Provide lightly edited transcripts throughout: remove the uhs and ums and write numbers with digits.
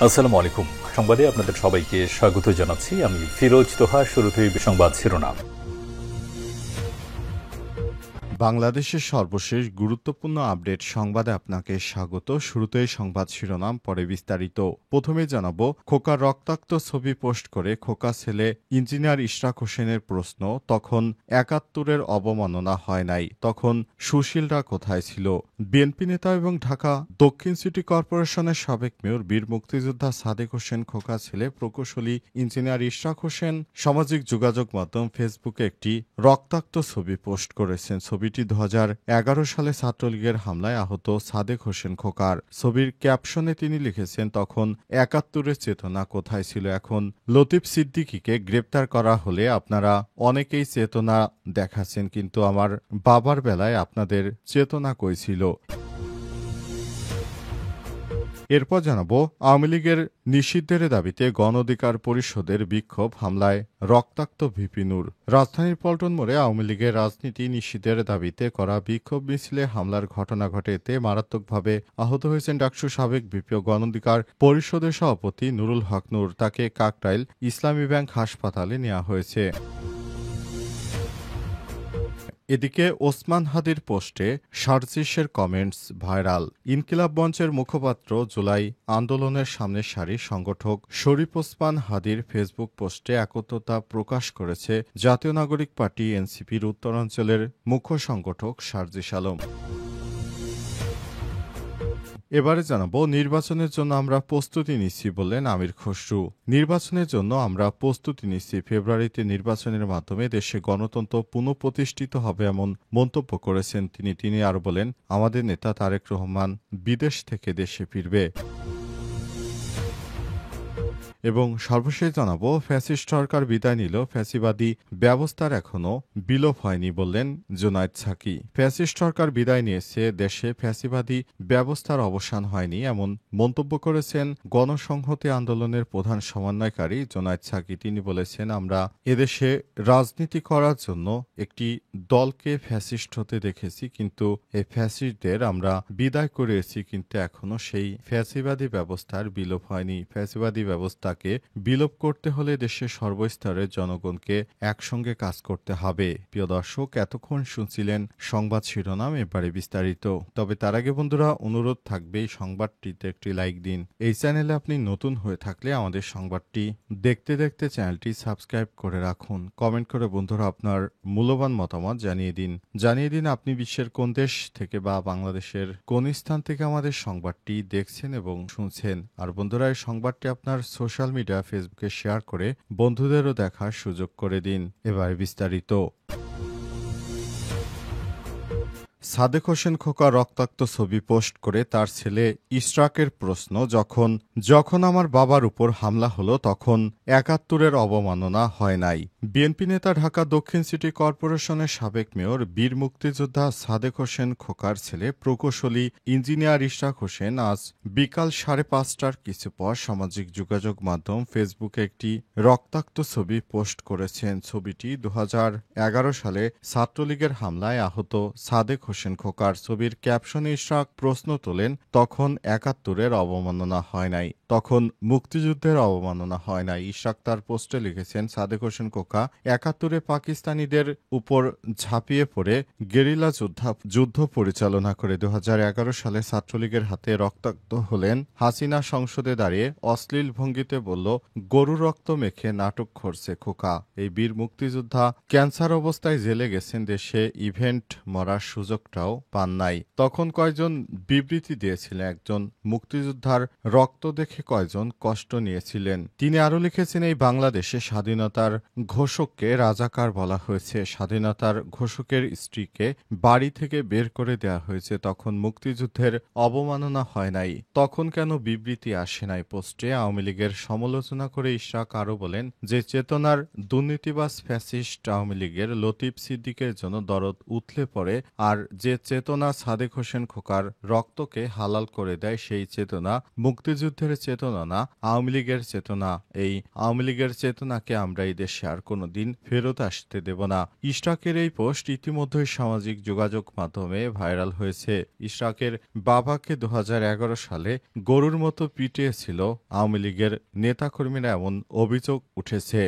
আসসালামু আলাইকুম। সংবাদে আপনাদের সবাইকে স্বাগত জানাচ্ছি। আমি ফিরোজ তোহা। শুরুতেই সংবাদ শিরোনাম। বাংলাদেশের সর্বশেষ গুরুত্বপূর্ণ আপডেট সংবাদে আপনাকে স্বাগত। শুরুতেই সংবাদ শিরোনাম, পরে বিস্তারিত। প্রথমে জানাবো, খোকার রক্তাক্ত ছবি পোস্ট করে খোকা ছেলে ইঞ্জিনিয়ার ইশরাক হোসেনের প্রশ্ন, তখন ৭১-এর অবমাননা হয় নাই, তখন সুশীলরা কোথায় ছিল? বিএনপি নেতা এবং ঢাকা দক্ষিণ সিটি কর্পোরেশনের সাবেক মেয়র বীর মুক্তিযোদ্ধা সাদেক হোসেন খোকা ছেলে প্রকৌশলী ইঞ্জিনিয়ার ইশরাক হোসেন সামাজিক যোগাযোগ মাধ্যম ফেসবুকে একটি রক্তাক্ত ছবি পোস্ট করেছেন। ছবিটি ২০১১ সালে ছাত্রলীগের হামলায় আহত সাদেক হোসেন খোকার। ছবির ক্যাপশনে তিনি লিখেছেন, তখন ৭১-এর চেতনা কোথায় ছিল? এখন লতিফ সিদ্দিকীকে গ্রেপ্তার করা হলে আপনারা অনেকেই চেতনা দেখাচ্ছেন, কিন্তু আমার বাবার বেলায় আপনাদের চেতনা কই ছিল? এরপর জানাবো, আওয়ামী লীগের নিষিদ্ধের দাবিতে গণ অধিকার পরিষদের বিক্ষোভ, হামলায় রক্তাক্ত ভিপি নূর। রাজধানীর পল্টন মোড়ে আওয়ামী লীগের রাজনীতি নিষিদ্ধের দাবিতে করা বিক্ষোভ মিছিলে হামলার ঘটনা ঘটে। এতে মারাত্মকভাবে আহত হয়েছেন ডাকসুর সাবেক ভিপি ও গণ অধিকার পরিষদের সভাপতি নুরুল হক নূর। তাকে কাকরাইল ইসলামী ব্যাংক হাসপাতালে নেওয়া হয়েছে। এদিকে ওসমান হাদির পোস্টে সার্জিসের কমেন্টস ভাইরাল। ইনকিলাব মঞ্চের মুখপাত্র জুলাই আন্দোলনের সামনের সারির সংগঠক শরীফ ওসমান হাদির ফেসবুক পোস্টে একত্রতা প্রকাশ করেছে জাতীয় নাগরিক পার্টি এনসিপির উত্তরাঞ্চলের মুখ্য সংগঠক সার্জিস আলম। এবারে জানাবো, নির্বাচনের জন্য আমরা প্রস্তুতি নিচ্ছি বললেন আমির খসরু। নির্বাচনের জন্য আমরা প্রস্তুতি নিচ্ছি। ফেব্রুয়ারিতে নির্বাচনের মাধ্যমে দেশে গণতন্ত্র পুনঃপ্রতিষ্ঠিত হবে এমন মন্তব্য করেছেন তিনি আরও বলেন, আমাদের নেতা তারেক রহমান বিদেশ থেকে দেশে ফিরবে। এবং সর্বশেষ জানাবো, ফ্যাসিস্ট সরকার বিদায় নিল, ফ্যাসিবাদী ব্যবস্থার এখনো বিলোপ হয়নি বললেন জুনায়েদ সাকি। ফ্যাসিস্ট সরকার বিদায় নিয়েছে, দেশে ফ্যাসিবাদী ব্যবস্থার অবসান হয়নি এমন মন্তব্য করেছেন গণসংহতি আন্দোলনের প্রধান সমন্বয়কারী জুনায়েদ সাকি। তিনি বলেছেন, আমরা এদেশে রাজনীতি করার জন্য একটি দলকে ফ্যাসিস্ট হতে দেখেছি, কিন্তু এই ফ্যাসিস্টদের আমরা বিদায় করেছি, কিন্তু এখনো সেই ফ্যাসিবাদী ব্যবস্থার বিলোপ হয়নি। ফ্যাসিবাদী ব্যবস্থাকে বিলোপ করতে হলে দেশের সর্বস্তরের জনগণকে একসঙ্গে কাজ করতে হবে। প্রিয় দর্শক, এতক্ষণ শুনছিলেন সংবাদ শিরোনাম, এবারে বিস্তারিত। তবে তার আগে বন্ধুরা, অনুরোধ থাকবে এই সংবাদটিতে একটি লাইক দিন। এই চ্যানেলে আপনি নতুন হয়ে থাকলে আমাদের সংবাদটি দেখতে দেখতে চ্যানেলটি সাবস্ক্রাইব করে রাখুন। কমেন্ট করে বন্ধুরা আপনার মূল্যবান মতামত জানিয়ে দিন আপনি বিশ্বের কোন দেশ থেকে বা বাংলাদেশের কোন স্থান থেকে আমাদের সংবাদটি দেখছেন এবং শুনছেন। আর বন্ধুরা, এই সংবাদটি আপনার সোশ্যাল মিডিয়া ফেসবুকে শেয়ার করে বন্ধুদেরও দেখার সুযোগ করে দিন। এবার বিস্তারিত। সাদেক হোসেন খোকা রক্তাক্ত ছবি পোস্ট করে তার ছেলে ইশরাকের প্রশ্ন, যখন আমার বাবার উপর হামলা হলো তখন ৭১-এর অবমাননা হয় নাই। বিএনপি নেতা ঢাকা দক্ষিণ সিটি কর্পোরেশনের সাবেক মেয়র বীর মুক্তিযোদ্ধা সাদেক হোসেন খোকার ছেলে প্রকৌশলী ইঞ্জিনিয়ার ইশরাক হোসেন আজ বিকাল ৫:৩০টার কিছু পর সামাজিক যোগাযোগ মাধ্যম ফেসবুকে একটি রক্তাক্ত ছবি পোস্ট করেছেন। ছবিটি ২০১১ সালে ছাত্রলীগের হামলায় আহত সাদেক হোসেন খোকার। ছবির ক্যাপশনে ইশরাক প্রশ্ন তোলেন, তখন ৭১-এর অবমাননা হয় নাই, তখন মুক্তিযুদ্ধের অবমাননা হয় নাই। ইশরাক তার পোস্টে লিখেছেন, সাদেক হোসেন খোকা ৭১-এ পাকিস্তানিদের উপর ঝাঁপিয়ে পড়ে গেরিলা যুদ্ধ পরিচালনা করে ২০১১ সালে ছাত্রলীগের হাতে রক্তাক্ত হলেন। হাসিনা সংসদে দাঁড়িয়ে অশ্লীল ভঙ্গিতে বলল, গরু রক্ত মেখে নাটক করছে খোকা। এই বীর মুক্তিযোদ্ধা ক্যান্সার অবস্থায় জেলে গেছেন, দেশে ইভেন্ট মরার সুযোগটাও পান নাই। তখন কয়জন বিবৃতি দিয়েছিলেন, একজন মুক্তিযোদ্ধার রক্ত দেখে কয়জন কষ্ট নিয়েছিলেন। তিনি আরও লিখেছেন, এই বাংলাদেশে স্বাধীনতার ঘোষককে রাজাকার বলা হয়েছে, স্বাধীনতার ঘোষকের স্ত্রীকে বাড়ি থেকে বের করে দেওয়া হয়েছে, তখন মুক্তিযুদ্ধের অবমাননা হয় নাই, তখন কেন বিবৃতি আসে নাই? পোস্টে আওয়ামী লীগের সমালোচনা করে ইশরাক আরও বলেন, যে চেতনার দুর্নীতিবাজ ফ্যাসিস্ট আওয়ামী লীগের লতিফ সিদ্দিকের জন্য দরদ উথলে পড়ে, আর যে চেতনা সাদেক হোসেন খোকার রক্তকে হালাল করে দেয়, সেই চেতনা মুক্তিযুদ্ধের চেতনা না, আওয়ামী লীগের চেতনা। এই আওয়ামী লীগের চেতনাকে আমরা এই দেশে আর কোনোদিন ফেরত আসতে দেব না। ইশরাকের এই পোস্ট ইতিমধ্যেই সামাজিক যোগাযোগ মাধ্যমে ভাইরাল হয়েছে। ইশরাকের বাবাকে 2011 সালে গরুর মতো পিটিয়েছিল আওয়ামী লীগের নেতাকর্মীরা, এমন অভিযোগ উঠেছে।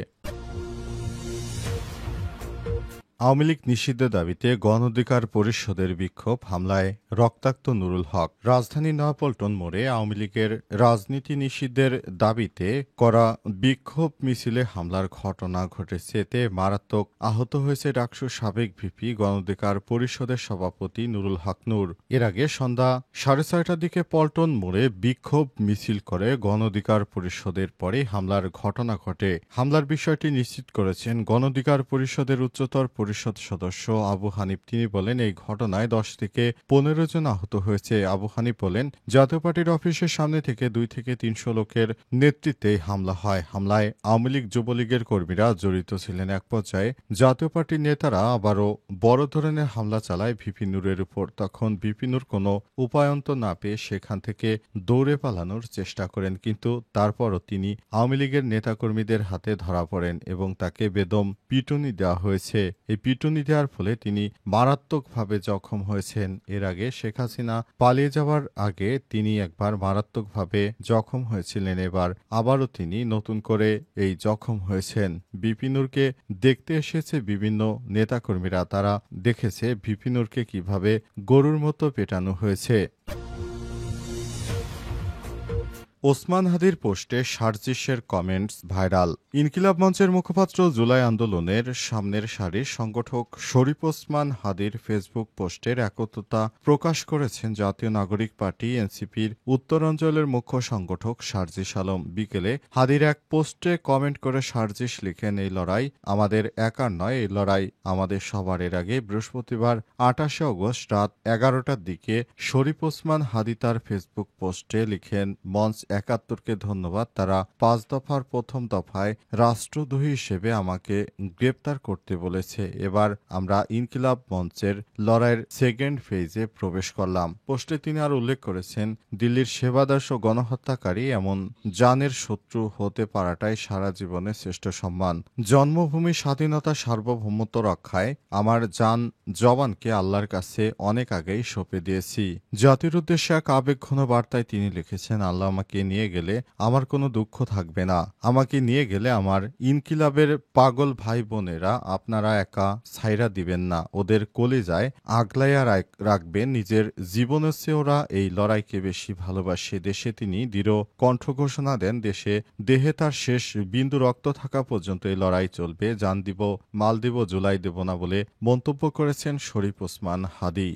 আওয়ামী লীগ নিষিদ্ধের দাবিতে গণ অধিকার পরিষদের বিক্ষোভ, হামলায় রক্তাক্ত নুরুল হক। রাজধানী নয়াপল্টন মোড়ে আওয়ামী লীগের রাজনীতি নিষিদ্ধের দাবিতে করা বিক্ষোভ মিছিলে হামলার ঘটনা ঘটেছে। এতে মারাত্মক আহত হয়েছে ডাকসুর সাবেক ভিপি গণ অধিকার পরিষদের সভাপতি নুরুল হক নূর। এর আগে সন্ধ্যা 6:30টার দিকে পল্টন মোড়ে বিক্ষোভ মিছিল করে গণ অধিকার পরিষদের পরে হামলার ঘটনা ঘটে। হামলার বিষয়টি নিশ্চিত করেছেন গণ অধিকার পরিষদের উচ্চতর পরিষদ সদস্য আবু হানিফ। তিনি বলেন, এই ঘটনায় 10 থেকে 15 জন আহত হয়েছে। আবু হানিফ বলেন, জাতীয় পার্টির অফিসের সামনে থেকে 2 থেকে 300 লোকের নেতৃত্বে হামলা হয়। হামলায় আওয়ামী লীগ যুবলীগের কর্মীরা জড়িত ছিলেন। এক পর্যায়ে জাতীয় পার্টির নেতারা আবারও বড় ধরনের হামলা চালায় ভিপি নূরের উপর। তখন ভিপি নূর কোনো উপায়ন্ত না পেয়ে সেখান থেকে দৌড়ে পালানোর চেষ্টা করেন, কিন্তু তারপরও তিনি আওয়ামী লীগের নেতাকর্মীদের হাতে ধরা পড়েন এবং তাকে বেদম পিটুনি দেওয়া হয়েছে। এই পিটুনি দেওয়ার ফলে তিনি মারাত্মকভাবে জখম হয়েছেন। এর আগে শেখ হাসিনা পালিয়ে যাওয়ার আগে তিনি একবার মারাত্মকভাবে জখম হয়েছিলেন। এবার আবারও তিনি নতুন করে এই জখম হয়েছেন। বিপিনুরকে দেখতে এসেছে বিভিন্ন নেতাকর্মীরা, তারা দেখেছে বিপিনুরকে কিভাবে গরুর মতো পেটানো হয়েছে। ওসমান হাদির পোস্টে সার্জিসের কমেন্টস ভাইরাল। ইনকিলাব মঞ্চের মুখপাত্র জুলাই আন্দোলনের সামনের সারির সংগঠক শরীফ ওসমান হাদির ফেসবুক পোস্টের একত্রতা প্রকাশ করেছেন জাতীয় নাগরিক পার্টি এনসিপির উত্তরাঞ্চলের মুখ্য সংগঠক সার্জিস আলম। বিকেলে হাদির এক পোস্টে কমেন্ট করে সার্জিস লিখেন, এই লড়াই আমাদের একার নয়, এই লড়াই আমাদের সবার। এর আগে বৃহস্পতিবার 28 অগস্ট রাত 11টার দিকে শরীফ ওসমান হাদি তার ফেসবুক পোস্টে লিখেন, মঞ্চ 71কে ধন্যবাদ। তারা 5 দফার প্রথম দফায় রাষ্ট্রদ্রোহী হিসেবে আমাকে গ্রেপ্তার করতে বলেছে। এবার আমরা ইনকিলাব মঞ্চের লড়াইয়ের সেকেন্ড ফেজে প্রবেশ করলাম। পোস্টে তিনি আর উল্লেখ করেছেন, দিল্লির সেবাদাস ও গণহত্যাকারী এমন জানের শত্রু হতে পারাটাই সারা জীবনের শ্রেষ্ঠ সম্মান। জন্মভূমি স্বাধীনতা সার্বভৌমত্ব রক্ষায় আমার জান জবানকে আল্লাহর কাছে অনেক আগেই সঁপে দিয়েছি। জাতির উদ্দেশ্যে এক আবেগঘন বার্তায় তিনি লিখেছেন, আল্লাহ আমাকে নিয়ে গেলে আমার কোনো দুঃখ থাকবে না। আমাকে নিয়ে গেলে আমার ইনকিলাবের পাগল ভাই বোনেরা আপনারা একা ছাইরা দিবেন না, ওদের কলিজায় আগলাইয়া রাখবেন। নিজের জীবনের চেয়ে ওরা এই লড়াইকে বেশি ভালোবাসে। দেশে তিনি দৃঢ় কণ্ঠ ঘোষণা দেন, দেহে তার শেষ বিন্দু রক্ত থাকা পর্যন্ত এই লড়াই চলবে। জান দিব, মাল দিব, জুলাই দেব না বলে মন্তব্য করেছেন শরীফ ওসমান হাদি।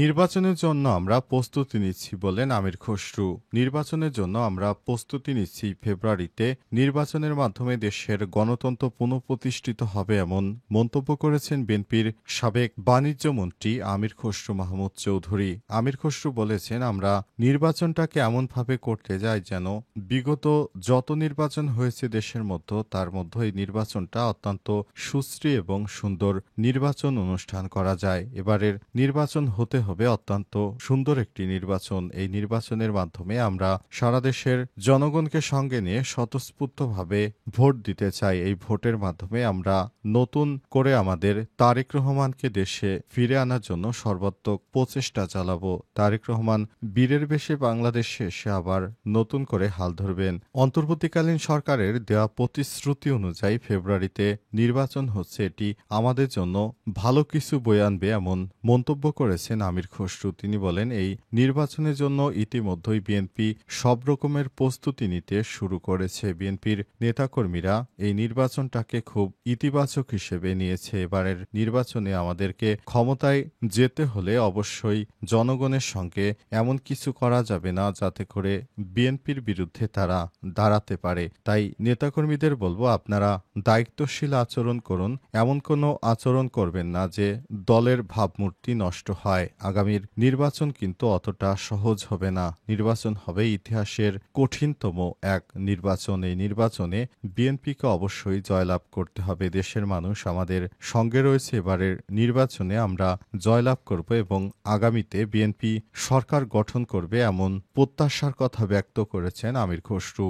নির্বাচনের জন্য আমরা প্রস্তুতি নিচ্ছি বলেন আমির খসরু। নির্বাচনের জন্য আমরা প্রস্তুতি নিচ্ছি। ফেব্রুয়ারিতে নির্বাচনের মাধ্যমে দেশের গণতন্ত্র পুনঃপ্রতিষ্ঠিত হবে, এমন মন্তব্য করেছেন বিএনপির সাবেক বাণিজ্য মন্ত্রী আমির খসরু মাহমুদ চৌধুরী। আমির খসরু বলেছেন, আমরা নির্বাচনটাকে এমনভাবে করতে যাই যেন বিগত যত নির্বাচন হয়েছে দেশের মধ্যে, তার মধ্যে এই নির্বাচনটা অত্যন্ত সুশ্রী এবং সুন্দর নির্বাচন অনুষ্ঠান করা যায়। এবারের নির্বাচন হতে হবে অত্যন্ত সুন্দর একটি নির্বাচন। এই নির্বাচনের মাধ্যমে আমরা সারা দেশের জনগণকে সঙ্গে নিয়ে স্বতঃস্ফূর্তভাবে ভোট দিতে চাই। এই ভোটের মাধ্যমে আমরা নতুন করে আমাদের তারেক রহমানকে দেশে ফিরে আনার জন্য সর্বাত্মক প্রচেষ্টা চালাবো। তারেক রহমান বীরের বেশে বাংলাদেশে এসে আবার নতুন করে হাল ধরবেন। অন্তর্বর্তীকালীন সরকারের দেওয়া প্রতিশ্রুতি অনুযায়ী ফেব্রুয়ারিতে নির্বাচন হচ্ছে, এটি আমাদের জন্য ভালো কিছু বয়ে আনবে, এমন মন্তব্য করেছেন আমির খসরু। তিনি বলেন, এই নির্বাচনের জন্য ইতিমধ্যেই বিএনপি সব রকমের প্রস্তুতি নিতে শুরু করেছে। বিএনপির নেতাকর্মীরা এই নির্বাচনটাকে খুব ইতিবাচক হিসেবে নিয়েছে। এবারের নির্বাচনে আমাদেরকে ক্ষমতায় যেতে হলে অবশ্যই জনগণের সঙ্গে এমন কিছু করা যাবে না যাতে করে বিএনপির বিরুদ্ধে তারা দাঁড়াতে পারে। তাই নেতাকর্মীদের বলবো, আপনারা দায়িত্বশীল আচরণ করুন, এমন কোনো আচরণ করবেন না যে দলের ভাবমূর্তি নষ্ট হয়। আগামীর নির্বাচন কিন্তু অতটা সহজ হবে না। নির্বাচন হবে ইতিহাসের কঠিনতম এক নির্বাচন। এই নির্বাচনে বিএনপিকে অবশ্যই জয়লাভ করতে হবে। দেশের মানুষ আমাদের সঙ্গে রয়েছে। এবারের নির্বাচনে আমরা জয়লাভ করব এবং আগামীতে বিএনপি সরকার গঠন করবে এমন প্রত্যাশার কথা ব্যক্ত করেছেন আমির খসরু।